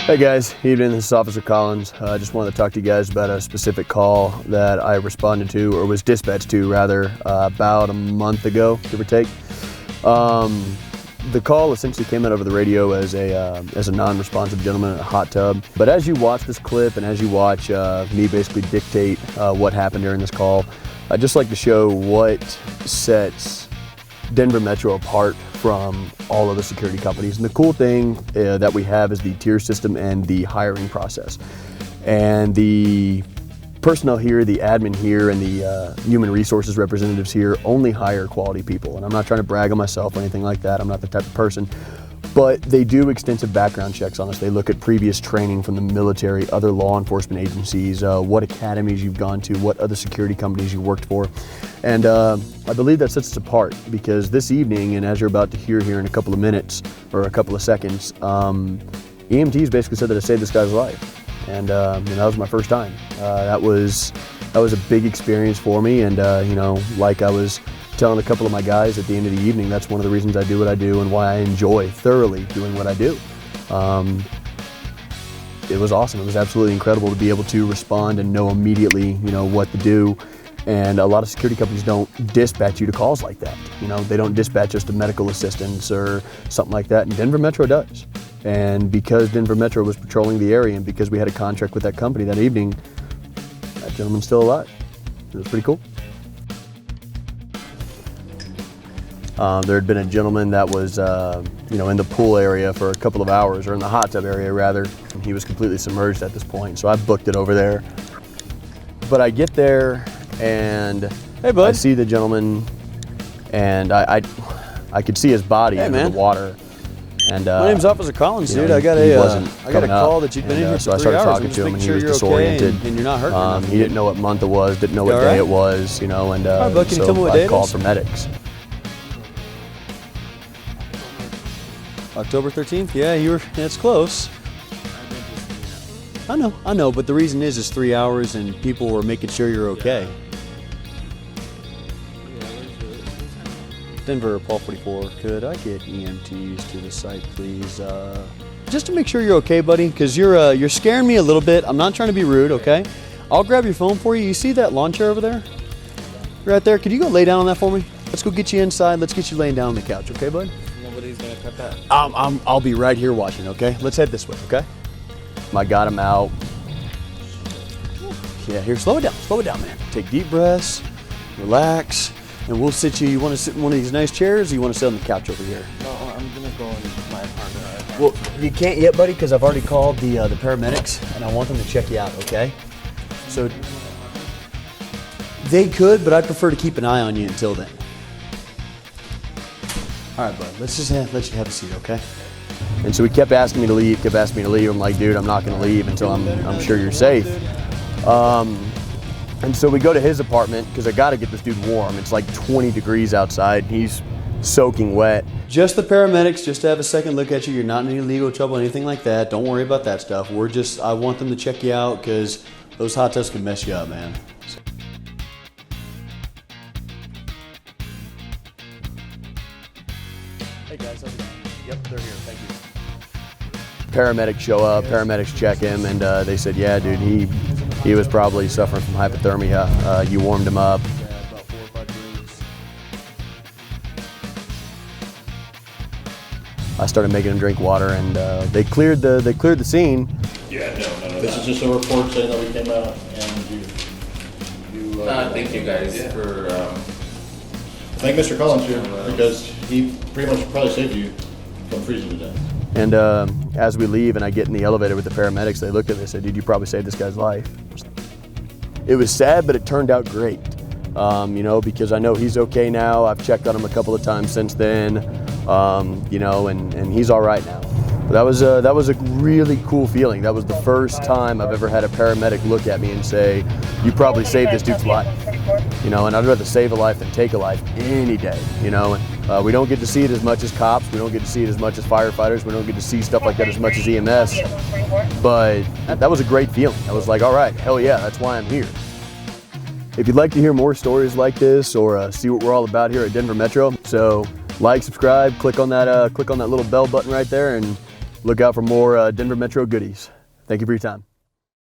Hey guys, evening, this is Officer Collins. I just wanted to talk to you guys about a specific call that I responded to, or was dispatched to rather, about a month ago, give or take. The call essentially came out over the radio as a non-responsive gentleman in a hot tub. But as you watch this clip and as you watch me basically dictate what happened during this call, I'd just like to show what sets Denver Metro apart from all other security companies. And the cool thing that we have is the tier system and the hiring process. And the personnel here, the admin here, and the human resources representatives here only hire quality people. And I'm not trying to brag on myself or anything like that. I'm not the type of person. But they do extensive background checks on us. They look at previous training from the military, other law enforcement agencies, what academies you've gone to, what other security companies you worked for. And I believe that sets us apart because this evening, and as you're about to hear here in a couple of minutes or a couple of seconds, EMTs basically said that I saved this guy's life. And that was my first time. That was a big experience for me. And like I was telling a couple of my guys at the end of the evening, that's one of the reasons I do what I do and why I enjoy thoroughly doing what I do. It was awesome. It was absolutely incredible to be able to respond and know immediately, what to do. And a lot of security companies don't dispatch you to calls like that. They don't dispatch us to medical assistance or something like that. And Denver Metro does. And because Denver Metro was patrolling the area and because we had a contract with that company that evening, that gentleman's still alive. It was pretty cool. There had been a gentleman that was, in the pool area for a couple of hours, or in the hot tub area rather, and he was completely submerged at this point. So I booked it over there. But I get there and hey, bud. I see the gentleman, and I could see his body under the water. And my name's Officer Collins, dude. I got a call that you'd been in here for 3 hours. So I started talking to him, and he was disoriented. And you're not hurting. He didn't know what month it was, didn't know what day it was, and All right, bud, can you tell me what day I it called is? for medics. October 13th? Yeah, that's close. I know, but the reason is it's 3 hours and people were making sure you're okay. Denver, Paul 44, could I get EMTs to the site, please? Just to make sure you're okay, buddy, because you're scaring me a little bit. I'm not trying to be rude, okay? I'll grab your phone for you. You see that lawn chair over there? Right there. Could you go lay down on that for me? Let's go get you inside. Let's get you laying down on the couch, okay, bud? Nobody's gonna cut that. I'll be right here watching, okay? Let's head this way, okay? I got him out. Yeah, here, slow it down, man. Take deep breaths, relax, and we'll sit you. You want to sit in one of these nice chairs, or you want to sit on the couch over here? No, I'm gonna go in my apartment. Well, you can't yet, buddy, because I've already called the paramedics, and I want them to check you out, okay? So they could, but I'd prefer to keep an eye on you until then. All right, bud, let's just let you have a seat, okay? And so he kept asking me to leave, I'm like, dude, I'm not gonna leave until I'm sure you're safe. And so we go to his apartment because I gotta get this dude warm. It's like 20 degrees outside. He's soaking wet. Just the paramedics, just to have a second look at you. You're not in any legal trouble, anything like that. Don't worry about that stuff. I want them to check you out because those hot tubs can mess you up, man. Hey guys, how's it going? Yep, they're here, thank you. Paramedics show up, paramedics check him, and they said, yeah, dude, he was probably suffering from hypothermia. You warmed him up. Yeah, about 4 or 5 degrees. I started making him drink water, and they cleared the scene. Yeah, no. This is just a report saying that we came out and you Thank you guys for. thank Mr. Collins here because he pretty much probably saved you from freezing to death. And as we leave and I get in the elevator with the paramedics, they looked at me and said, dude, you probably saved this guy's life. It was sad, but it turned out great. Because I know he's okay now. I've checked on him a couple of times since then, and he's all right now. But that was a really cool feeling. That was the first time I've ever had a paramedic look at me and say, you probably saved this dude's life. And I'd rather save a life than take a life any day, And we don't get to see it as much as cops. We don't get to see it as much as firefighters. We don't get to see stuff like that as much as EMS. But that was a great feeling. I was like, all right, hell yeah, that's why I'm here. If you'd like to hear more stories like this or see what we're all about here at Denver Metro, so like, subscribe, click on that little bell button right there, and look out for more Denver Metro goodies. Thank you for your time.